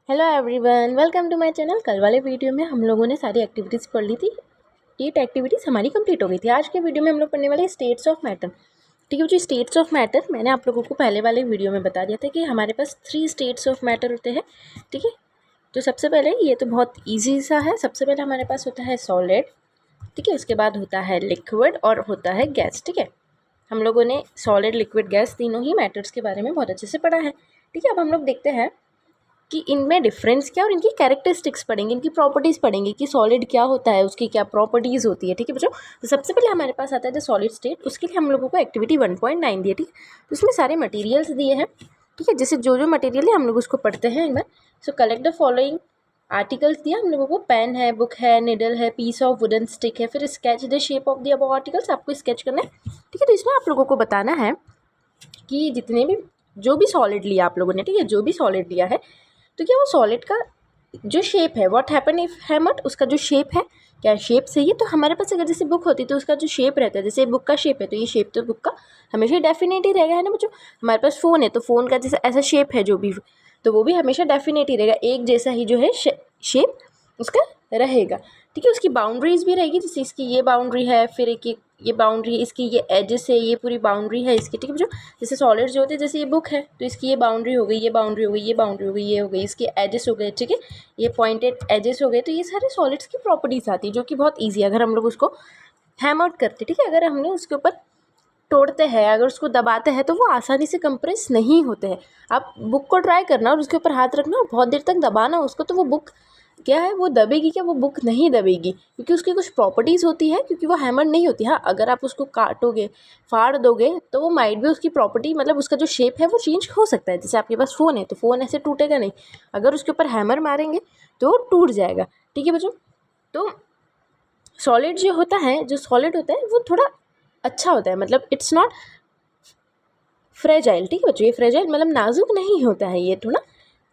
Hello everyone, welcome to my channel. कल वाले video में हम लोगों ने सारी एक्टिविटीज़ पढ़ ली थी। 8 एक्टिविटीज़ हमारी कंप्लीट हो गई थी। आज के वीडियो में हम लोग पढ़ने वाले स्टेट्स ऑफ मैटर। ठीक है जी, स्टेट्स ऑफ मैटर मैंने आप लोगों को पहले वाले वीडियो में बता दिया था कि हमारे पास 3 स्टेट्स ऑफ मैटर होते हैं। ठीक है, तो सबसे पहले ये तो बहुत ईजी सा है। सबसे पहले हमारे पास होता है सॉलिड, ठीक है, उसके बाद होता है लिक्विड और होता है गैस। ठीक है, हम लोगों ने सॉलिड, लिक्विड, गैस तीनों ही मैटर्स के बारे में बहुत अच्छे से पढ़ा है। ठीक है, अब हम लोग देखते हैं कि इनमें डिफरेंस क्या और इनकी कैरेक्टरिस्टिक्स पढ़ेंगे, इनकी प्रॉपर्टीज़ पढ़ेंगे कि सॉलिड क्या होता है, उसकी क्या प्रॉपर्टीज़ होती है। ठीक है बच्चों, तो सबसे पहले हमारे पास आता है द सॉलिड स्टेट। उसके लिए हम लोगों को एक्टिविटी 1.9 दी है। ठीक है, तो उसमें सारे मटेरियल्स दिए हैं। ठीक है, जैसे जो जो मटेरियल है हम लोग उसको पढ़ते हैं एक बार। सो कलेक्ट द फॉलोइंग आर्टिकल्स दिया हम लोगों को। पेन है, बुक है, निडल है, पीस ऑफ वुडन स्टिक है, फिर sketch the shape of the above articles, आपको स्केच करना है। ठीक है, तो इसमें आप लोगों को बताना है कि जितने भी जो भी सॉलिड लिया आप लोगों ने, ठीक है, जो भी सॉलिड लिया है, तो क्या वो सॉलिड का जो शेप है, व्हाट हैपन इफ हैमर्ड, उसका जो शेप है क्या शेप सही है। तो हमारे पास अगर जैसे बुक होती तो उसका जो शेप रहता है, जैसे बुक का शेप है तो ये शेप तो बुक का हमेशा डेफिनेट ही रहेगा, है ना बच्चों। हमारे पास फ़ोन है तो फ़ोन का जैसे ऐसा शेप है जो भी, तो वो भी हमेशा डेफिनेट ही रहेगा, एक जैसा ही जो है शेप उसका रहेगा। ठीक है, उसकी बाउंड्रीज भी रहेगी, जैसे इसकी ये बाउंड्री है, फिर एक ये बाउंड्री है, इसकी ये एजेस है, ये पूरी बाउंड्री है इसकी। ठीक है जो जैसे सॉलिड जो होते हैं, जैसे ये बुक है तो इसकी ये बाउंड्री हो गई, ये बाउंड्री हो गई, ये बाउंड्री हो गई, ये हो गई, इसके एजेस हो गए। ठीक है, ये पॉइंटेड एजेस हो गए। तो ये सारे सॉलिड्स की प्रॉपर्टीज आती है जो कि बहुत ईजी है अगर हम लोग उसको हैमर करते। ठीक है, अगर हमने उसके ऊपर तोड़ते हैं, अगर उसको दबाते हैं तो वो आसानी से कंप्रेस नहीं होते हैं। आप बुक को ट्राई करना और उसके ऊपर हाथ रखना और बहुत देर तक दबाना उसको, तो वो बुक क्या है, वो दबेगी क्या, वो बुक नहीं दबेगी, क्योंकि उसकी कुछ प्रॉपर्टीज़ होती है, क्योंकि वो हैमर नहीं होती। हाँ, अगर आप उसको काटोगे, फाड़ दोगे तो वो माइट भी उसकी प्रॉपर्टी, मतलब उसका जो शेप है वो चेंज हो सकता है। जैसे आपके पास फ़ोन है तो फ़ोन ऐसे टूटेगा नहीं, अगर उसके ऊपर हैमर मारेंगे तो वो टूट जाएगा। ठीक है बच्चों, तो सॉलिड जो होता है, जो सॉलिड होता है वो थोड़ा अच्छा होता है, मतलब इट्स नॉट फ्रेजाइल। ठीक है बच्चों, ये फ्रेजाइल मतलब नाजुक नहीं होता है, ये थोड़ा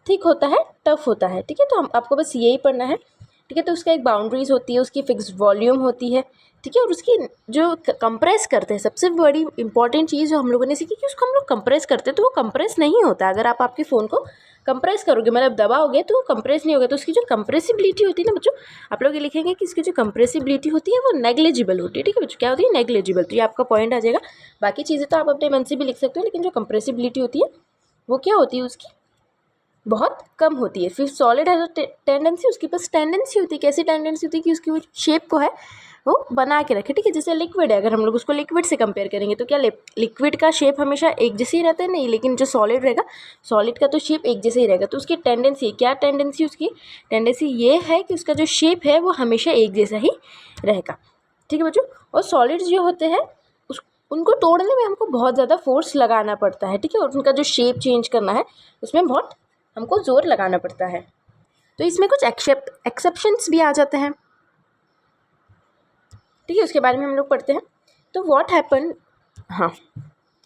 थिक होता है, टफ होता है। ठीक है, तो हम आपको बस यही पढ़ना है। ठीक है, तो उसका एक बाउंड्रीज होती है, उसकी फिक्स वॉल्यूम होती है। ठीक है, और उसकी जो कंप्रेस करते हैं, सबसे बड़ी इंपॉर्टेंट चीज़ जो हम लोगों ने सीखी कि उसको हम लोग कंप्रेस करते हैं तो वो कंप्रेस नहीं होता। अगर आप आपके फ़ोन को कंप्रेस करोगे, मतलब दबाओगे, तो वो कंप्रेस नहीं होगा। तो उसकी जो कंप्रेसिबिलिटी होती है ना बच्चों, आप लोग ये लिखेंगे कि इसकी जो कंप्रेसिबिलिटी होती है वो नेग्लिजिबल होती है। ठीक है बच्चों, क्या होती है, नेग्लिजिबल। तो ये आपका पॉइंट आ जाएगा। बाकी चीज़ें तो आप अपने मन से भी लिख सकते हो, लेकिन जो कंप्रेसिबिलिटी होती है वो क्या होती है, उसकी बहुत कम होती है। फिर सॉलिड है तो टेंडेंसी, उसके पास टेंडेंसी होती है। कैसी टेंडेंसी होती है कि उसकी वो शेप को है वो बना के रखे। ठीक है, जैसे लिक्विड है, अगर हम लोग उसको लिक्विड से कंपेयर करेंगे तो क्या लिक्विड का शेप हमेशा एक जैसे ही रहता है, नहीं, लेकिन जो सॉलिड रहेगा, सॉलिड का तो शेप एक जैसे ही रहेगा। तो उसकी टेंडेंसी क्या, टेंडेंसी उसकी टेंडेंसी ये है कि उसका जो शेप है वो हमेशा एक जैसा ही रहेगा। ठीक है बच्चों, और सॉलिड्स जो होते हैं उनको तोड़ने में हमको बहुत ज़्यादा फोर्स लगाना पड़ता है। ठीक है, और उनका जो शेप चेंज करना है उसमें बहुत हमको ज़ोर लगाना पड़ता है। तो इसमें कुछ एक्सेप्शंस भी आ जाते हैं। ठीक है, उसके बारे में हम लोग पढ़ते हैं। तो व्हाट हैपन, हाँ,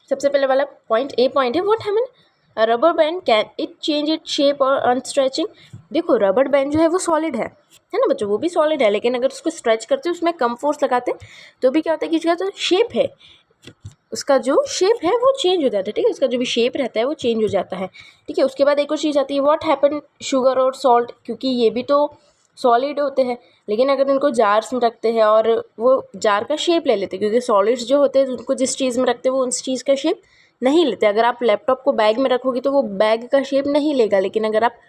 सबसे पहले वाला पॉइंट, ए पॉइंट है, what happen rubber band can it change it shape और अनस्ट्रेचिंग। देखो, रबर बैंड जो है वो सॉलिड है ना बच्चों, वो भी सॉलिड है, लेकिन अगर उसको स्ट्रेच करते हैं, उसमें कम फोर्स लगाते हैं, तो भी क्या होता है कि उसका जो शेप है, उसका जो शेप है वो चेंज हो जाता है। ठीक है, उसका जो भी शेप रहता है वो चेंज हो जाता है। ठीक है, उसके बाद एक और चीज़ आती है, व्हाट हैपन शुगर और सॉल्ट, क्योंकि ये भी तो सॉलिड होते हैं, लेकिन अगर इनको जार्स में रखते हैं और वो जार का शेप ले लेते हैं, क्योंकि सॉलिड्स जो होते हैं उनको जिस चीज़ में रखते हैं वो उस चीज़ का शेप नहीं लेते। अगर आप लैपटॉप को बैग में रखोगे तो वो बैग का शेप नहीं लेगा, लेकिन अगर आप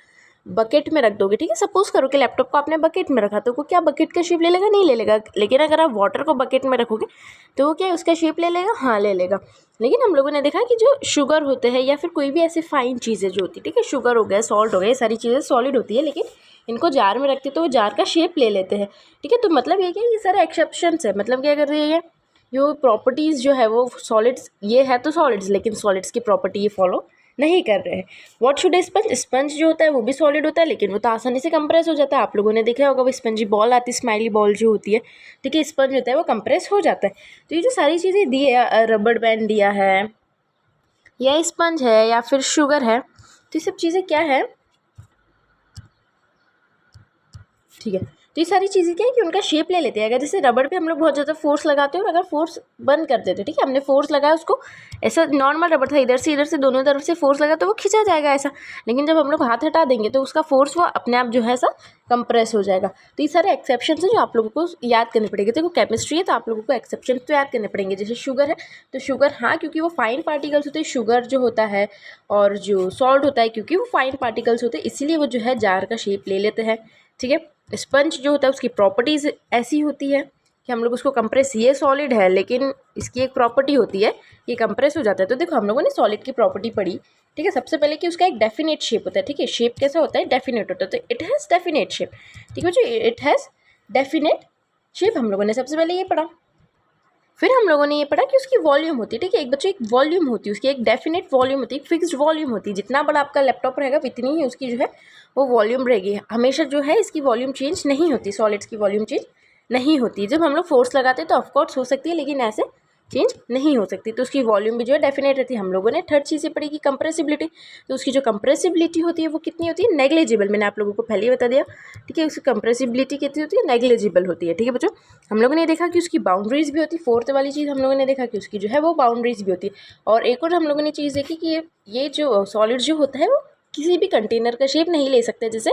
बकेट में रख दोगे, ठीक है, सपोज करो कि लैपटॉप को आपने बकेट में रखा तो वो क्या बकेट का शेप ले लेगा, नहीं ले लेगा। लेकिन अगर आप वाटर को बकेट में रखोगे तो वो क्या उसका शेप ले लेगा, हाँ ले लेगा। लेकिन हम लोगों ने देखा कि जो शुगर होते हैं या फिर कोई भी ऐसी फाइन चीज़ें जो होती है, ठीक है, शुगर हो गया, सॉल्ट हो गया, ये सारी चीज़ें सॉलिड होती है, लेकिन इनको जार में रखते तो वो जार का शेप ले लेते हैं। ठीक है, तो मतलब ये क्या, ये सारे एक्सेप्शंस है। मतलब क्या कर रही है, ये जो प्रॉपर्टीज़ जो है वो सॉलिड्स, ये है तो सॉलिड्स, लेकिन सॉलिड्स की प्रॉपर्टी ये फॉलो नहीं कर रहे हैं। व्हाट शुड स्पंज, स्पंज जो होता है वो भी सॉलिड होता है, लेकिन वो तो आसानी से कंप्रेस हो जाता है। आप लोगों ने देखा होगा वो स्पंजी बॉल आती है, स्माइली बॉल जो होती है, ठीक है, स्पंज होता है वो कंप्रेस हो जाता है। तो ये जो सारी चीज़ें दी है, रबड़ बैंड दिया है या स्पंज है या फिर शुगर है, तो ये सब चीज़ें क्या है, ठीक है, तो ये सारी चीज़ें क्या है कि उनका शेप ले लेते हैं। अगर जैसे रबड़ पे हम लोग बहुत ज़्यादा फोर्स लगाते हैं और अगर फोर्स बंद कर देते, ठीक है, हमने फोर्स लगाया उसको, ऐसा नॉर्मल रबड़ था, इधर से दोनों तरफ से फोर्स लगा तो वो खिंचा जाएगा ऐसा। लेकिन जब हम लोग हाथ हटा देंगे तो उसका फोर्स वो अपने आप जो है ऐसा कंप्रेस हो जाएगा। तो ये सारे एक्सेप्शन हैं जो आप लोगों को याद करने पड़ेंगे। देखो केमिस्ट्री है तो आप लोगों को एक्सेप्शन तो याद करने पड़ेंगे। जैसे शुगर है तो शुगर, हाँ, क्योंकि वो फाइन पार्टिकल्स होते हैं, शुगर जो होता है, और जो सॉल्ट होता है क्योंकि वो फाइन पार्टिकल्स होते हैं, इसीलिए वो जो है जार का शेप ले लेते हैं, ठीक है। स्पंज जो होता है उसकी प्रॉपर्टीज़ ऐसी होती है कि हम लोग उसको कंप्रेस, ये सॉलिड है लेकिन इसकी एक प्रॉपर्टी होती है ये कंप्रेस हो जाता है। तो देखो हम लोगों ने सॉलिड की प्रॉपर्टी पढ़ी, ठीक है। सबसे पहले कि उसका एक डेफिनेट शेप होता है, ठीक है। शेप कैसा होता है? डेफिनेट होता है। तो इट हैज़ डेफिनेट शेप, ठीक है। जो इट हैज़ डेफिनेट शेप हम लोगों ने सबसे पहले ये पढ़ा। फिर हम लोगों ने ये पढ़ा कि उसकी वॉल्यूम होती है, ठीक है। एक बच्चों एक वॉल्यूम होती है, उसकी एक डेफिनेट वॉल्यूम होती है, एक फिक्स्ड वॉल्यूम होती है। जितना बड़ा आपका लैपटॉप रहेगा इतनी ही उसकी जो है वो वॉल्यूम रहेगी। हमेशा जो है इसकी वॉल्यूम चेंज नहीं होती, सॉलिड्स की वॉल्यूम चेंज नहीं होती। जब हम लोग फोर्स लगाते हैं तो ऑफकोर्स हो सकती है, लेकिन ऐसे चेंज नहीं हो सकती। तो उसकी वॉल्यूम भी जो है डेफिनेट रहती है। हम लोगों ने थर्ड चीज़ से पढ़ी कि कंप्रेसिबिलिटी। तो उसकी जो कंप्रेसिबिलिटी होती है वो कितनी होती है? नेग्लिजिबल। मैंने आप लोगों को पहले ही बता दिया, ठीक है। उसकी कंप्रेसिबिलिटी कितनी होती है? नेग्लिजिबल होती है, ठीक है बच्चों। हम लोगों ने देखा कि उसकी बाउंड्रीज भी होती है। फोर्थ वाली चीज़ हम लोगों ने देखा कि उसकी जो है वो बाउंड्रीज भी होती है। और एक और हम लोगों ने चीज़ देखी कि ये जो सॉलिड जो होता है वो किसी भी कंटेनर का शेप नहीं ले सकते। जैसे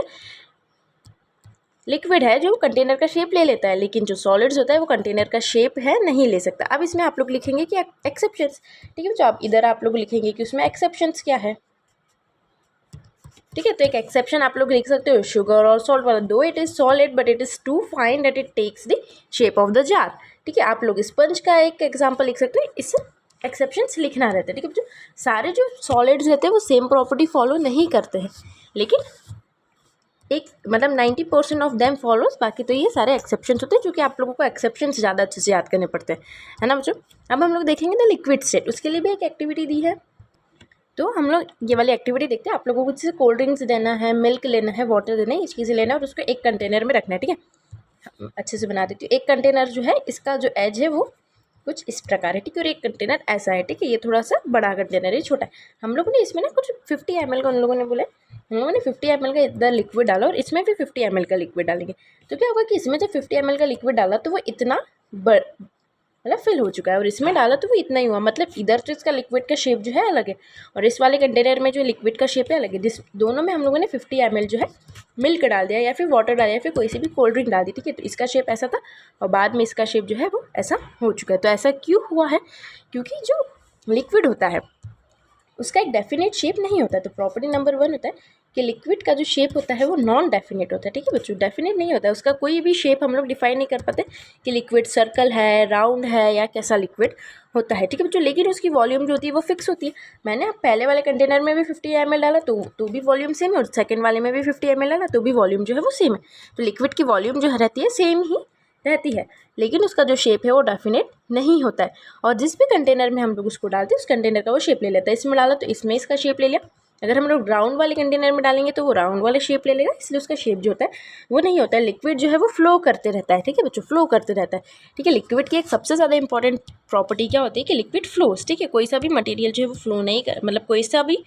लिक्विड है जो कंटेनर का शेप ले लेता है, लेकिन जो सॉलिड्स होता है वो कंटेनर का शेप है नहीं ले सकता। अब इसमें आप लोग लिखेंगे कि एक्सेप्शंस, ठीक है। जो आप इधर आप लोग लिखेंगे कि उसमें एक्सेप्शंस क्या है, ठीक है। तो एक एक्सेप्शन आप लोग लिख सकते हो शुगर और सॉल्ट वाला। Though it is solid but it is too fine that it takes the shape of the jar, ठीक है। आप लोग स्पंज का एक एग्जाम्पल लिख सकते हो, इससे एक्सेप्शंस लिखना रहता है, ठीक है। जो सारे जो सॉलिड्स रहते हैं वो सेम प्रॉपर्टी फॉलो नहीं करते हैं, लेकिन एक मतलब 90% ऑफ देम फॉलोज, बाकी तो ये सारे एक्सेप्शंस होते हैं, जो कि आप लोगों को एक्सेप्शंस ज़्यादा अच्छे से याद करने पड़ते हैं, है ना बच्चों। अब हम लोग देखेंगे ना लिक्विड स्टेट, उसके लिए भी एक एक्टिविटी दी है। तो हम लोग ये वाली एक्टिविटी देखते हैं। आप लोगों को जैसे कोल्ड ड्रिंक्स देना है, मिल्क लेना है, वाटर देना है, ये चीज़ें लेना है और उसको एक कंटेनर में रखना है, ठीक है। अच्छे से बना देती हूँ। एक कंटेनर जो है इसका जो एज है वो कुछ इस प्रकार है, ठीक है। और एक कंटेनर ऐसा है, ठीक है। ये थोड़ा सा बड़ा कंटेनर है, छोटा है। हम लोगों ने इसमें ना कुछ 50 ml का, उन लोगों ने बोला हम लोगों ने 50 ml का इधर लिक्विड डाला और इसमें भी 50 ml का लिक्विड डालेंगे। तो क्या होगा कि इसमें जब 50 ml का लिक्विड डाला तो वो इतना मतलब फिल हो चुका है, और इसमें डाला तो वो इतना ही हुआ। मतलब इधर तो इसका लिक्विड का शेप जो है अलग है और इस वाले कंटेनर में जो लिक्विड का शेप है अलग है। जिस दोनों में हम लोगों ने 50 ml जो है मिल्क डाल दिया या फिर वाटर डाल दिया या फिर कोई सी भी कोल्ड ड्रिंक डाल दी, ठीक है। तो इसका शेप ऐसा था और बाद में इसका शेप जो है वो ऐसा हो चुका है। तो ऐसा क्यों हुआ है? क्योंकि जो लिक्विड होता है उसका एक डेफिनेट शेप नहीं होता है। तो प्रॉपर्टी नंबर 1 होता है कि लिक्विड का जो शेप होता है वो नॉन डेफिनेट होता है, ठीक है बच्चों। डेफिनेट नहीं होता है, उसका कोई भी शेप हम लोग डिफाइन नहीं कर पाते कि लिक्विड सर्कल है, राउंड है या कैसा लिक्विड होता है, ठीक है बच्चों। लेकिन उसकी वॉल्यूम जो होती है वो फिक्स होती है। मैंने अब पहले वाले कंटेनर में भी 50 ml डाला तो भी वॉल्यूम सेम है, और सेकेंड वाले में भी 50 ml डाला तो भी वॉल्यूम जो है वो सेम है। तो लिक्विड की वॉल्यूम जो रहती है सेम ही रहती है, लेकिन उसका जो शेप है वो डेफिनेट नहीं होता है। और जिस भी कंटेनर में हम लोग उसको डालते हैं उस कंटेनर का वो शेप ले लेता है। इसमें डाला तो इसमें इसका शेप ले लिया। अगर हम लोग राउंड वाले कंटेनर में डालेंगे तो वो राउंड वाले शेप ले लेगा, इसलिए उसका शेप जो होता है वो नहीं होता है। लिक्विड जो है वो फ्लो करते रहता है, ठीक है बच्चों, फ्लो करते रहता है, ठीक है। लिक्विड की एक सबसे ज़्यादा इंपॉर्टेंट प्रॉपर्टी क्या होती है कि लिक्विड फ्लोज, ठीक है। कोई सा भी मटेरियल जो है वो फ्लो नहीं कर, मतलब कोई सा भी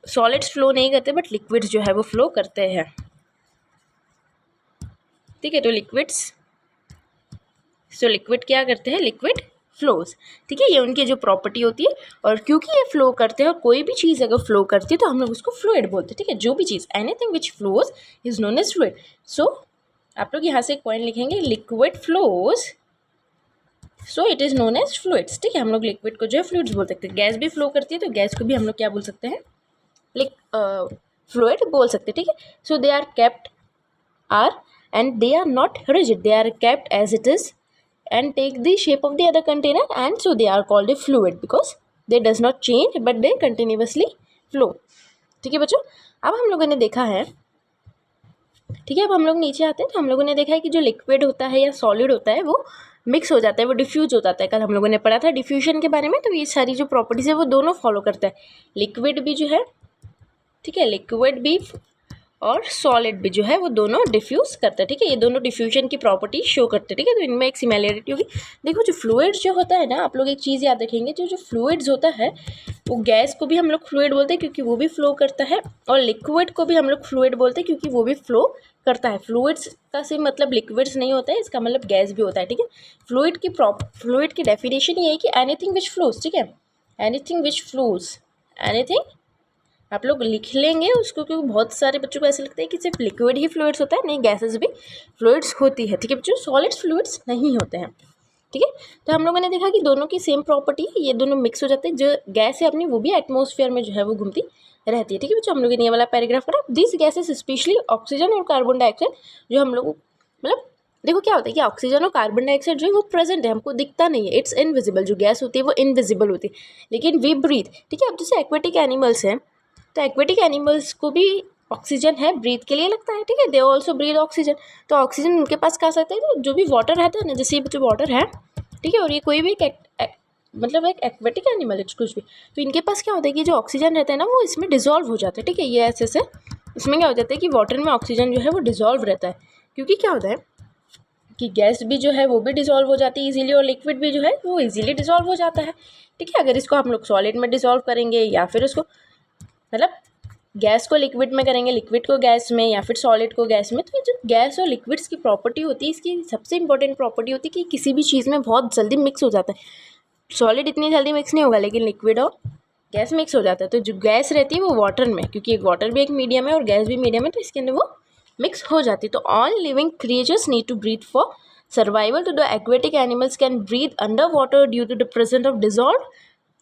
सॉलिड्स फ्लो नहीं करते, बट लिक्विड्स जो है वो फ्लो करते हैं, ठीक है। तो लिक्विड क्या करते हैं? लिक्विड फ्लोज, ठीक है। ये उनकी जो प्रॉपर्टी होती है, और क्योंकि ये फ्लो करते हैं और कोई भी चीज़ अगर फ्लो करती है तो हम लोग उसको फ्लूइड बोलते हैं, ठीक है। जो भी चीज़, anything which flows is known as fluid. So आप लोग यहाँ से एक पॉइंट लिखेंगे, liquid flows so it is known as fluids, ठीक है। हम लोग लिक्विड को जो है फ्लूइड्स बोल सकते हैं। गैस भी फ्लो करती है तो गैस को भी हम लोग क्या बोल सकते हैं? फ्लूइड बोल सकते हैं, ठीक है। So they are kept and they are not rigid, they are kept as it is and take the shape of the other container, and so they are called a fluid because they does not change but they continuously flow, ठीक है बच्चों। अब हम लोगों ने देखा है, ठीक है, अब हम लोग नीचे आते हैं तो हम लोगों ने देखा है कि जो लिक्विड होता है या सॉलिड होता है वो मिक्स हो जाता है, वो डिफ्यूज हो जाता है। कल हम लोगों ने पढ़ा था डिफ्यूजन के बारे में। तो ये सारी जो प्रॉपर्टीज है वो दोनों फॉलो करता है, लिक्विड भी जो है, ठीक है, लिक्विड भी और सॉलिड भी जो है वो दोनों डिफ्यूज़ करता है, ठीक है। ये दोनों डिफ्यूजन की प्रॉपर्टी शो करते हैं, ठीक है। तो इनमें एक सिमिलरिटी होगी। देखो जो फ्लूइड्स जो होता है ना, आप लोग एक चीज़ याद रखेंगे, जो फ्लूइड्स होता है वो गैस को भी हम लोग फ्लूइड बोलते हैं क्योंकि वो भी फ्लो करता है, और लिक्विड को भी हम लोग फ्लूइड बोलते हैं क्योंकि वो भी फ्लो करता है। फ्लूइड्स का सिर्फ मतलब लिक्विड्स नहीं होता है, इसका मतलब गैस भी होता है, ठीक है। फ्लूइड की डेफिनेशन ये है कि एनीथिंग विच फ्लोज, ठीक है, एनीथिंग विच फ्लोज, एनीथिंग, आप लोग लिख लेंगे उसको क्योंकि बहुत सारे बच्चों को ऐसा लगता है कि सिर्फ लिक्विड ही फ्लूइड्स होता है, नहीं, गैसेस भी फ्लूइड्स होती है, ठीक है बच्चों। सॉलिड्स फ्लूइड्स नहीं होते हैं, ठीक है। तो हम लोगों ने देखा कि दोनों की सेम प्रॉपर्टी है, ये दोनों मिक्स हो जाते हैं। जो गैस है अपनी वो भी एटमॉस्फेयर में जो है वो घूमती रहती है, ठीक है बच्चों। हम लोगों ने ये वाला पैराग्राफ पढ़ा। दिस गैसेस स्पेशली ऑक्सीजन और कार्बन डाइऑक्साइड, जो हम लोग मतलब देखो क्या होता है कि ऑक्सीजन और कार्बन डाइऑक्साइड जो है वो प्रेजेंट है, हमको दिखता नहीं है, इट्स इनविजिबल। जो गैस होती है वो इनविजिबल होती है, लेकिन वी ब्रीथ, ठीक है। अब जैसे एक्वेटिक एनिमल्स हैं, तो एक्वेटिक एनिमल्स को भी ऑक्सीजन है, ब्रीथ के लिए लगता है, ठीक है। They also breathe oxygen. तो ऑक्सीजन उनके पास कहाँ से आता है, तो जो भी वाटर रहता है ना, जैसे ये जो वाटर है, ठीक है, और ये कोई भी मतलब एक एक्वेटिक एनिमल है कुछ भी, तो इनके पास क्या होता है कि जो ऑक्सीजन रहता है ना वो इसमें डिजोल्व हो जाता है, ठीक है। ये ऐसे से इसमें क्या हो जाता है कि वाटर में ऑक्सीजन जो है वो डिजोल्व रहता है, क्योंकि क्या होता है कि गैस भी जो है वो भी डिजोल्व हो जाती है इजीली, और लिक्विड भी जो है वो इजीली डिजोल्व हो जाता है, ठीक है। अगर इसको हम लोग सॉलिड में डिजोल्व करेंगे या फिर उसको मतलब गैस को लिक्विड में करेंगे, लिक्विड को गैस में, या फिर सॉलिड को गैस में, तो ये जो गैस और लिक्विड्स की प्रॉपर्टी होती है, इसकी सबसे इंपॉर्टेंट प्रॉपर्टी होती है कि किसी भी चीज़ में बहुत जल्दी मिक्स हो जाता है। सॉलिड इतनी जल्दी मिक्स नहीं होगा, लेकिन लिक्विड और गैस मिक्स हो जाता है। तो जो गैस रहती है वो वाटर में, क्योंकि वाटर भी एक मीडियम है और गैस भी मीडियम है, तो इसके अंदर वो मिक्स हो जाती है। तो all living creatures need to breathe for survival. तो the aquatic animals can breathe under water due to the presence of dissolved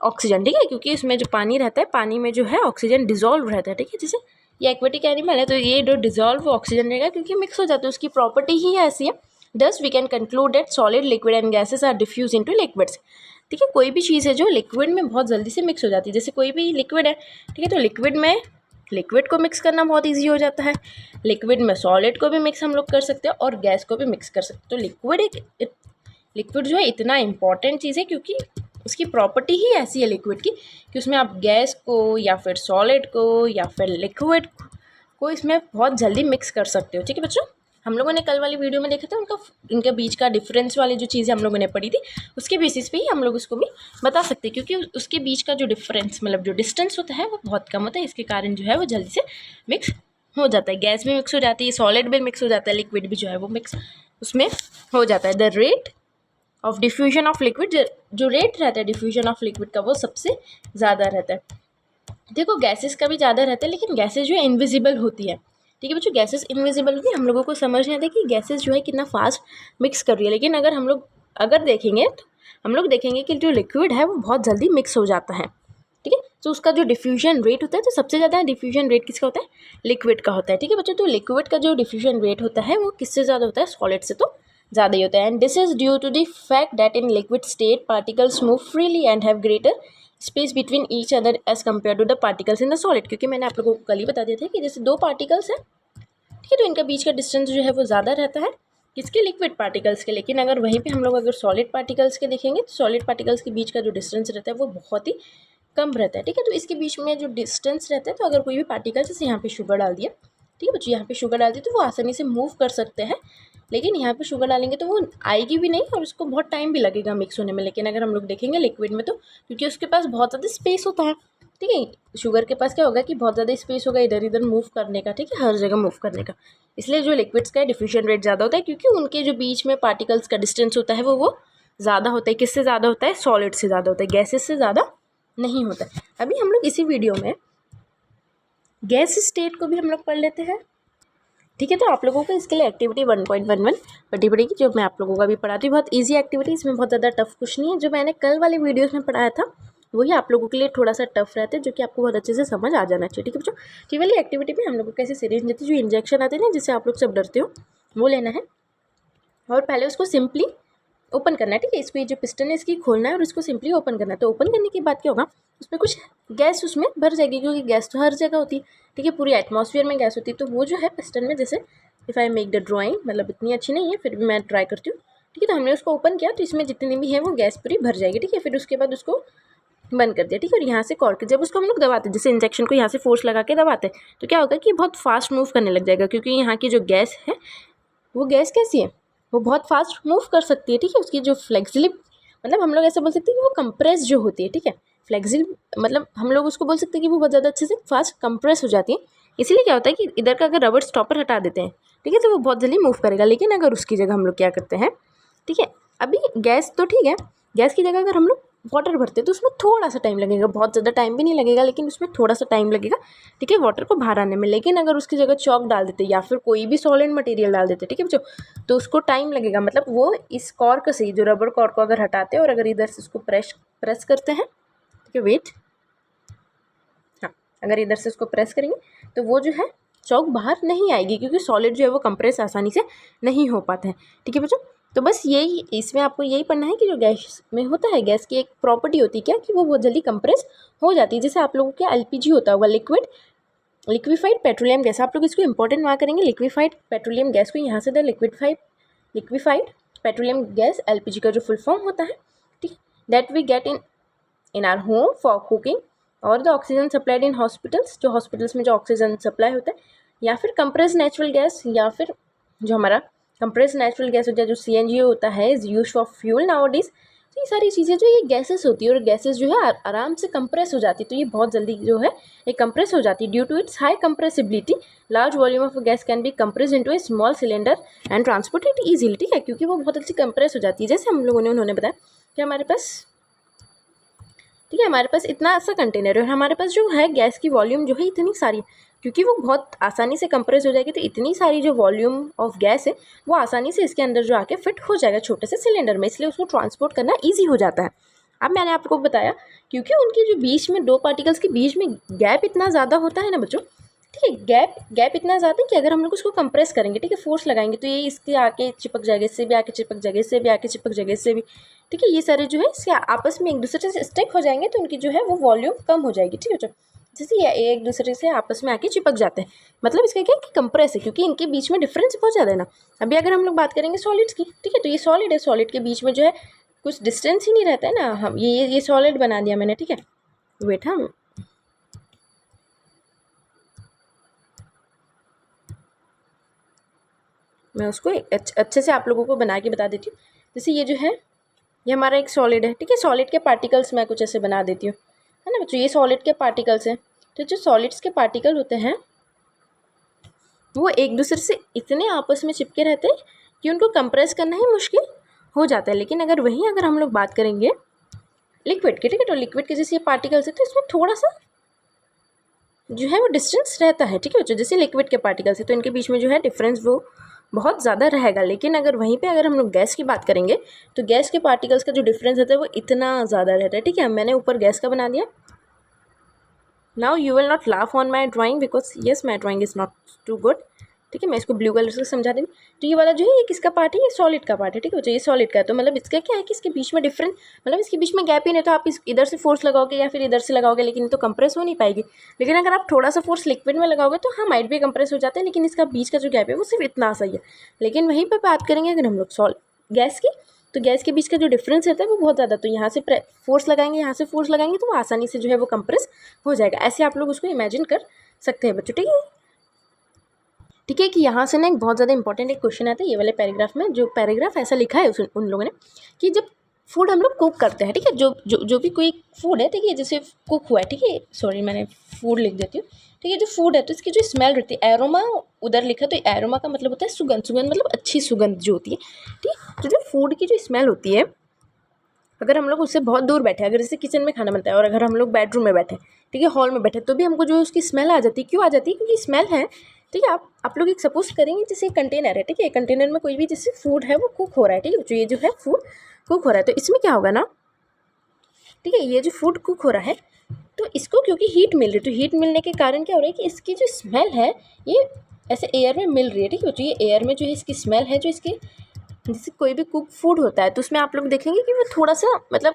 oxygen, ठीक है, क्योंकि इसमें जो पानी रहता है, पानी में जो है ऑक्सीजन डिजोल्व रहता है, ठीक है। जैसे ये एक्वेटिक एनिमल है तो ये जो डिजोल्व ऑक्सीजन रहेगा क्योंकि मिक्स हो जाता है, उसकी प्रॉपर्टी ही ऐसी है। Thus we can conclude that solid, liquid and gases are diffuse into liquids, ठीक है। कोई भी चीज़ है जो लिक्विड में बहुत जल्दी से मिक्स हो जाती है, जैसे कोई भी लिक्विड है, ठीक है, तो लिक्विड में लिक्विड को मिक्स करना बहुत ईजी हो जाता है, लिक्विड में सॉलिड को भी मिक्स हम लोग कर सकते हैं और गैस को भी मिक्स कर सकते हैं। तो लिक्विड जो है इतना इंपॉर्टेंट चीज़ है क्योंकि उसकी प्रॉपर्टी ही ऐसी है लिक्विड की कि उसमें आप गैस को या फिर सॉलिड को या फिर लिक्विड को इसमें बहुत जल्दी मिक्स कर सकते हो, ठीक है बच्चों। हम लोगों ने कल वाली वीडियो में देखा था इनके बीच का डिफरेंस वाली जो चीज़ें हम लोगों ने पढ़ी थी, उसके बेसिस पे ही हम लोग उसको भी बता सकते हैं, क्योंकि उसके बीच का जो डिफरेंस मतलब जो डिस्टेंस होता है वो बहुत कम होता है, इसके कारण जो है वो जल्दी से मिक्स हो जाता है। गैस भी मिक्स हो जाती है, सॉलिड भी मिक्स हो जाता है, लिक्विड भी जो है वो मिक्स उसमें हो जाता है। The rate of diffusion of liquid, जो रेट रहता है डिफ्यूजन ऑफ लिक्विड का वो सबसे ज़्यादा रहता है। देखो गैसेस का भी ज़्यादा रहता है, लेकिन गैसेस जो है इनविजिबल होती है, ठीक है बच्चों। गैसेस इनविजिबल होती है, हम लोगों को समझ नहीं आता कि गैसेस जो है कितना फास्ट मिक्स कर रही है, लेकिन अगर हम लोग देखेंगे तो हम लोग देखेंगे कि जो लिक्विड है वो बहुत जल्दी मिक्स हो जाता है, ठीक है। तो उसका जो डिफ्यूजन रेट होता है, तो सबसे ज़्यादा डिफ्यूजन रेट किसका होता है, लिक्विड का होता है, ठीक है बच्चों। तो लिक्विड का जो डिफ्यूजन रेट होता है वो किससे ज़्यादा होता है, सॉलिड से तो ज़्यादा ही होता है। And this is due to the fact that in liquid state particles move freely and have greater space between each other as compare to the particles in the solid. क्योंकि मैंने आप लोगों को कल ही बता दिया था कि जैसे दो पार्टिकल्स हैं, ठीक है, तो इनका बीच का डिस्टेंस जो है वो ज़्यादा रहता है किसके, लिक्विड पार्टिकल्स के। लेकिन अगर वहीं पे हम लोग अगर सॉलिड पार्टिकल्स के देखेंगे तो सॉलिड पार्टिकल्स के बीच का जो डिस्टेंस रहता है वो बहुत ही कम रहता है, ठीक है। तो इसके बीच में जो डिस्टेंस रहता है, तो अगर कोई भी पार्टिकल, जैसे यहाँ पे शुगर डाल दिया, ठीक है बच्चों, यहाँ पे शुगर डाल दी तो वो आसानी से मूव कर सकते हैं, लेकिन यहाँ पे शुगर डालेंगे तो वो आएगी भी नहीं और उसको बहुत टाइम भी लगेगा मिक्स होने में। लेकिन अगर हम लोग देखेंगे लिक्विड में, तो क्योंकि उसके पास बहुत ज़्यादा स्पेस होता है, ठीक है, शुगर के पास क्या होगा कि बहुत ज़्यादा स्पेस होगा इधर इधर मूव करने का, ठीक है, हर जगह मूव करने का। इसलिए जो लिक्विड्स का डिफ्यूजन रेट ज़्यादा होता है, क्योंकि उनके जो बीच में पार्टिकल्स का डिस्टेंस होता है वो ज़्यादा होता है। किससे ज़्यादा होता है, सॉलिड से ज़्यादा होता है, गैसेस से ज़्यादा नहीं होता है। अभी हम लोग इसी वीडियो में गैस स्टेट को भी हम लोग पढ़ लेते हैं, ठीक है। तो आप लोगों को इसके लिए एक्टिविटी 1.11 पढ़नी पड़ेगी, जो मैं आप लोगों का भी पढ़ाती हूँ। बहुत इजी एक्टिविटी, इसमें बहुत ज़्यादा टफ कुछ नहीं है। जो मैंने कल वाले वीडियोस में पढ़ाया था वही आप लोगों के लिए थोड़ा सा टफ रहता है, जो कि आपको बहुत अच्छे से समझ आ जाना चाहिए, ठीक है बच्चों। तो वाली एक्टिविटी में हम लोग को कैसे सिरिंज देती है, जो इंजेक्शन आते हैं ना, जिससे आप लोग सब डरते हो, वो लेना है और पहले उसको सिंपली ओपन करना है, ठीक है। इसको ये जो पिस्टन है इसकी खोलना है और इसको सिंपली ओपन करना है। तो ओपन करने के बाद क्या होगा, उसमें कुछ गैस उसमें भर जाएगी, क्योंकि गैस तो हर जगह होती है, ठीक है, पूरी एटमॉस्फेयर में गैस होती है। तो वो जो है पिस्टन में, जैसे if I make the drawing, मतलब इतनी अच्छी नहीं है फिर भी मैं ट्राई करती हूँ, ठीक है। तो हमने उसको ओपन किया तो इसमें जितनी भी है वो गैस पूरी भर जाएगी, ठीक है। फिर उसके बाद उसको बंद कर दिया, ठीक है। और यहाँ से कॉर्क जब उसको हम लोग दबाते हैं, जैसे इंजेक्शन को यहाँ से फोर्स लगा के दबाते हैं, तो क्या होगा कि बहुत फास्ट मूव करने लग जाएगा, क्योंकि यहाँ की जो गैस है वो गैस कैसी है, वो बहुत फास्ट मूव कर सकती है, ठीक है। उसकी जो फ्लेक्सिबिलिटी, मतलब हम लोग ऐसा बोल सकते हैं कि वो कंप्रेस जो होती है, ठीक है। फ्लेक्सिबल मतलब हम लोग उसको बोल सकते हैं कि वो बहुत ज़्यादा अच्छे से फास्ट कंप्रेस हो जाती है। इसीलिए क्या होता है कि इधर का अगर रबर स्टॉपर हटा देते हैं, ठीक है, तो वो बहुत जल्दी मूव करेगा। लेकिन अगर उसकी जगह हम लोग क्या करते हैं, ठीक है, अभी गैस तो ठीक है, गैस की जगह अगर हम लोग वाटर भरते हैं तो उसमें थोड़ा सा टाइम लगेगा, बहुत ज़्यादा टाइम भी नहीं लगेगा, लेकिन उसमें थोड़ा सा टाइम लगेगा, ठीक है, वाटर को बाहर आने में। लेकिन अगर उसकी जगह चॉक डाल देते या फिर कोई भी सॉलिड मटेरियल डाल देते, ठीक है बच्चों, तो उसको टाइम लगेगा। मतलब वो इस कॉर्क से, जो रबर कॉर्क को अगर हटाते हैं और अगर इधर से उसको प्रेस करते हैं, ठीक है, वेट, हाँ, अगर इधर से उसको प्रेस करेंगे तो वो जो है चॉक बाहर नहीं आएगी, क्योंकि सॉलिड जो है वो कंप्रेस आसानी से नहीं हो पाता है, ठीक है बच्चों। तो बस यही, इसमें आपको यही पढ़ना है कि जो गैस में होता है, गैस की एक प्रॉपर्टी होती है क्या, कि वो बहुत जल्दी कंप्रेस हो जाती है। जैसे आप लोगों के एलपीजी होता होगा, लिक्विफाइड पेट्रोलियम गैस, आप लोग इसको इंपॉर्टेंट वहाँ करेंगे। लिक्विफाइड पेट्रोलियम गैस को यहाँ से the liquefied petroleum gas, LPG का जो फुल फॉर्म होता है, ठीक है, that we get in our home for cooking और the oxygen supplied in hospitals, जो हॉस्पिटल्स में जो ऑक्सीजन सप्लाई होता है, या फिर कंप्रेस नेचुरल गैस, या फिर जो हमारा कंप्रेस नेचुरल गैस होता है, जो CNG होता है, is use for fuel nowadays. तो ये सारी चीज़ें जो ये गैसेस होती है, और गैसेस जो है आराम से कंप्रेस हो जाती है, तो ये बहुत जल्दी जो है ये कंप्रेस हो जाती है। Due to its high compressibility, large volume of gas can be compress into a small cylinder and transported easily, ठीक है, क्योंकि वो बहुत अच्छी कंप्रेस हो जाती है। जैसे हम लोगों ने उन्होंने बताया कि हमारे पास, ठीक है, हमारे पास इतना सा कंटेनर है और हमारे पास जो है गैस की वॉल्यूम जो है इतनी सारी, क्योंकि वो बहुत आसानी से कंप्रेस हो जाएगी, तो इतनी सारी जो वॉल्यूम ऑफ गैस है वो आसानी से इसके अंदर जो आके फिट हो जाएगा छोटे से सिलेंडर में, इसलिए उसको ट्रांसपोर्ट करना ईजी हो जाता है। अब मैंने आपको बताया क्योंकि उनके जो बीच में दो पार्टिकल्स के बीच में गैप इतना ज़्यादा होता है ना बच्चों, ठीक है, गैप इतना ज़्यादा है कि अगर हम लोग उसको कंप्रेस करेंगे, ठीक है, फोर्स लगाएंगे, तो ये इसके आके चिपक जाएगा, इससे भी आके चिपक जाएगा, इससे भी आके चिपक जाएगा, इससे भी, ठीक है, ये सारे जो है इसके आपस में एक दूसरे से स्टिक हो जाएंगे, तो उनकी जो है वो वॉल्यूम कम हो जाएगी, ठीक है बच्चों। जैसे ये एक दूसरे से आपस में आके चिपक जाते हैं, मतलब इसका क्या है कि कंप्रेस है, क्योंकि इनके बीच में डिफरेंस बहुत ज़्यादा है ना। अभी अगर हम लोग बात करेंगे सॉलिड्स की, ठीक है, तो ये सॉलिड है, सॉलिड के बीच में जो है कुछ डिस्टेंस ही नहीं रहता है ना। हम ये सॉलिड बना दिया मैंने, ठीक है, वेट, हम मैं उसको अच्छे से आप लोगों को बना के बता देती हूँ। जैसे ये जो है ये हमारा एक सॉलिड है, ठीक है, सॉलिड के पार्टिकल्स मैं कुछ ऐसे बना देती हूँ, है ना बच्चों, ये सॉलिड के पार्टिकल्स हैं। तो जो सॉलिड्स के पार्टिकल होते हैं वो एक दूसरे से इतने आपस में चिपके रहते हैं कि उनको कंप्रेस करना ही मुश्किल हो जाता है। लेकिन अगर हम लोग बात करेंगे लिक्विड की, ठीक है, तो लिक्विड के जैसे ये पार्टिकल्स है तो इसमें थोड़ा सा जो है वो डिस्टेंस रहता है, ठीक है बच्चों, जैसे लिक्विड के पार्टिकल्स है तो इनके बीच में जो है डिफरेंस वो बहुत ज़्यादा रहेगा। लेकिन अगर हम लोग गैस की बात करेंगे तो गैस के पार्टिकल्स का जो डिफरेंस रहता है वो इतना ज़्यादा रहता है, ठीक है। मैंने ऊपर गैस का बना दिया। Now you will not laugh on my drawing because yes my drawing is not too good, ठीक है, मैं इसको ब्लू कलर से समझा देंगे। तो ये वाला जो है ये किसका पार्ट है, ये सॉलिड का पार्ट है, ठीक है, ये सॉलिड का है। तो मतलब इसका क्या है कि इसके बीच में डिफरेंस, मतलब इसके बीच में गैप ही नहीं, तो आप इधर से फोर्स लगाओगे या फिर इधर से लगाओगे, लेकिन तो कंप्रेस हो नहीं पाएगी। लेकिन अगर आप थोड़ा सा फोर्स लिक्विड में लगाओगे तो हाँ माइट भी कंप्रेस हो जाता है, लेकिन इसका बीच का जो गैप है वो सिर्फ इतना सही है। लेकिन वहीं पर बात करेंगे अगर हम लोग गैस की, तो गैस के बीच का जो डिफरेंस रहता है वो बहुत ज़्यादा, तो यहाँ से फोर्स लगाएंगे, यहाँ से फोर्स लगाएंगे, तो वो आसानी से जो है वो कंप्रेस हो जाएगा। ऐसे आप लोग उसको इमेजिन कर सकते हैं बच्चों, ठीक है कि यहाँ से ना एक बहुत ज़्यादा इंपॉर्टेंट एक क्वेश्चन आता है ये वाले पैराग्राफ में। जो पैराग्राफ ऐसा लिखा है उन लोगों ने कि जब फूड हम लोग कुक करते हैं, ठीक है, जो भी कोई फूड है, ठीक है, जैसे कुक हुआ है, ठीक है, सॉरी मैंने फूड लिख देती हूँ, ठीक है, जो फूड है तो इसकी जो स्मेल रहती है, एरोमा उधर लिखा, तो एरोमा का मतलब होता है सुगंध मतलब अच्छी सुगंध जो होती है, ठीक है। तो जो फूड की जो स्मेल होती है, अगर हम लोग उससे बहुत दूर बैठे, अगर जैसे किचन में खाना बनता है और अगर हम लोग बेडरूम में बैठे, ठीक है, हॉल में बैठे, तो भी हमको जो उसकी स्मेल आ जाती है। क्यों आ जाती है? क्योंकि स्मेल है, ठीक है। आप लोग एक सपोज करेंगे जैसे कंटेनर है, ठीक है, कंटेनर में कोई भी जैसे फूड है वो कुक हो रहा है, ठीक है, जो ये जो है फूड कुक हो रहा है, तो इसमें क्या होगा ना, ठीक है, ये जो फूड कुक हो रहा है तो इसको क्योंकि हीट मिल रही है, तो हीट मिलने के कारण क्या हो रहा है कि इसकी जो स्मेल है ये ऐसे एयर में मिल रही है, ठीक है, तो ये एयर में जो है इसकी स्मेल है, जो इसकी जैसे कोई भी कुक फूड होता है तो उसमें आप लोग देखेंगे कि वो थोड़ा सा मतलब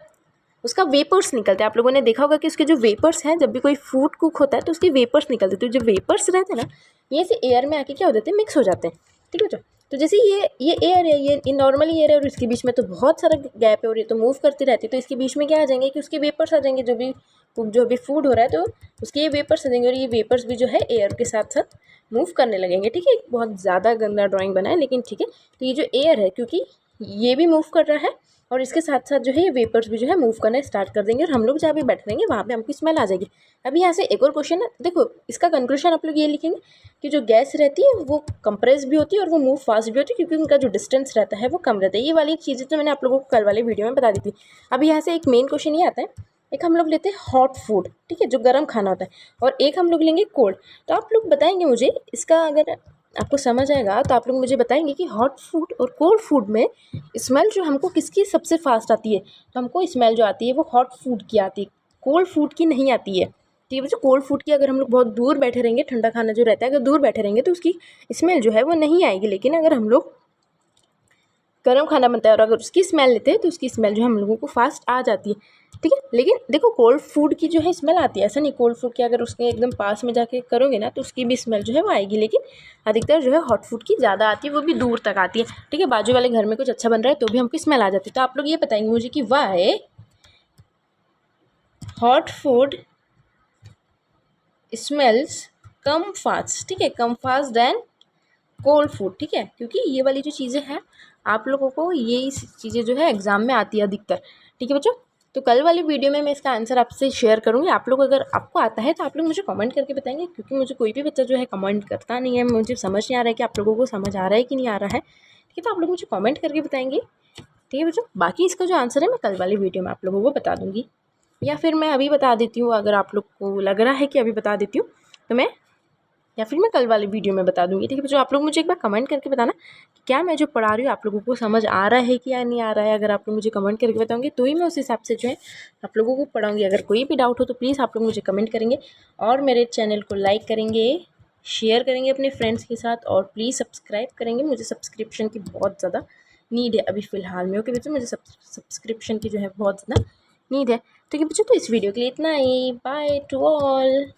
उसका वेपर्स निकलते हैं। आप लोगों ने देखा होगा कि उसके जो वेपर्स हैं, जब भी कोई फूड कुक होता है तो उसके वेपर्स निकलते हैं, तो जो वेपर्स रहते हैं ना ये से एयर में आके क्या हो जाते हैं, मिक्स हो जाते हैं, ठीक है। तो जैसे ये एयर है, ये नॉर्मली एयर है और इसके बीच में तो बहुत सारा गैप है और ये तो मूव करती रहती है, तो इसके बीच में क्या आ जाएंगे कि उसके वेपर्स आ जाएंगे, जो भी फूड हो रहा है तो उसके ये वेपर्स आ जाएंगे और ये वेपर्स भी जो है एयर के साथ साथ मूव करने लगेंगे। ठीक है, बहुत ज़्यादा गंदा ड्राइंग बना है लेकिन ठीक है। तो ये जो एयर है, क्योंकि ये भी मूव कर रहा है और इसके साथ साथ जो है ये वेपर्स भी जो है मूव करना स्टार्ट कर देंगे और हम लोग जहाँ भी बैठ रहेंगे वहाँ पे हमको स्मेल आ जाएगी। अभी यहाँ से एक और क्वेश्चन है, देखो इसका कंक्लूजन आप लोग ये लिखेंगे कि जो गैस रहती है वो कंप्रेस भी होती है और वो मूव फास्ट भी होती है, क्योंकि उनका जो डिस्टेंस रहता है वो कम रहता है। ये वाली चीज़ें तो मैंने आप लोगों को कल वाले वीडियो में बता दी थी। अभी यहाँ से एक मेन क्वेश्चन ये आता है, एक हम लोग लेते हैं हॉट फूड, ठीक है, जो गर्म खाना होता है, और एक हम लोग लेंगे कोल्ड। तो आप लोग बताएंगे मुझे इसका, अगर आपको समझ आएगा तो आप लोग मुझे बताएंगे कि हॉट फूड और कोल्ड फूड में स्मेल जो हमको किसकी सबसे फास्ट आती है। तो हमको स्मेल जो आती है वो हॉट फूड की आती है, कोल्ड फूड की नहीं आती है। ठीक है बच्चों, कोल्ड फूड की अगर हम लोग बहुत दूर बैठे रहेंगे, ठंडा खाना जो रहता है अगर दूर बैठे रहेंगे तो उसकी स्मेल जो है वो नहीं आएगी, लेकिन अगर हम लोग गर्म खाना बनता है और अगर उसकी स्मेल लेते हैं तो उसकी स्मेल जो है हम लोगों को फास्ट आ जाती है। ठीक है, लेकिन देखो कोल्ड फूड की जो है स्मेल आती है, ऐसा नहीं, कोल्ड फूड की अगर उसके एकदम पास में जाके करोगे ना तो उसकी भी स्मेल जो है वो आएगी, लेकिन अधिकतर जो है हॉट फूड की ज़्यादा आती है, वो भी दूर तक आती है। ठीक है, बाजू वाले घर में कुछ अच्छा बन रहा है तो भी हमको स्मेल आ जाती है। तो आप लोग ये बताएंगे मुझे कि why hot food smells come fast. ठीक है, come fast then cold food. ठीक है, क्योंकि ये वाली जो चीज़ें हैं आप लोगों को यही चीज़ें जो है एग्ज़ाम में आती है अधिकतर। ठीक है बच्चों, तो कल वाली वीडियो में मैं इसका आंसर आपसे शेयर करूँगी। आप लोग अगर आपको आता है तो आप लोग मुझे कमेंट करके बताएंगे, क्योंकि मुझे कोई भी बच्चा जो है कमेंट करता नहीं है, मुझे समझ नहीं आ रहा है कि आप लोगों को समझ आ रहा है कि नहीं आ रहा है। ठीक है, तो आप लोग मुझे कमेंट करके बताएंगे। ठीक है बच्चों, बाकी इसका जो आंसर है मैं कल वाली वीडियो में आप लोगों को बता दूँगी, या फिर मैं अभी बता देती हूँ, अगर आप लोग को लग रहा है कि अभी बता देती हूँ तो मैं, या फिर मैं कल वाली वीडियो में बता दूंगी। ठीक है बच्चों, आप लोग मुझे एक बार कमेंट करके बताना कि क्या मैं जो पढ़ा रही हूँ आप लोगों को समझ आ रहा है कि या नहीं आ रहा है। अगर आप लोग मुझे कमेंट करके बताओगे तो ही मैं उस हिसाब से जो है आप लोगों को पढ़ाऊँगी। अगर कोई भी डाउट हो तो प्लीज़ आप लोग मुझे कमेंट करेंगे और मेरे चैनल को लाइक करेंगे, शेयर करेंगे अपने फ्रेंड्स के साथ, और प्लीज़ सब्सक्राइब करेंगे। मुझे सब्सक्रिप्शन की बहुत ज़्यादा नीड है अभी फ़िलहाल में। ओके बच्चों, मुझे सब्सक्रिप्शन की जो है बहुत ज़्यादा नीड है। ठीक है बच्चों, तो इस वीडियो के लिए इतना ही। By two all.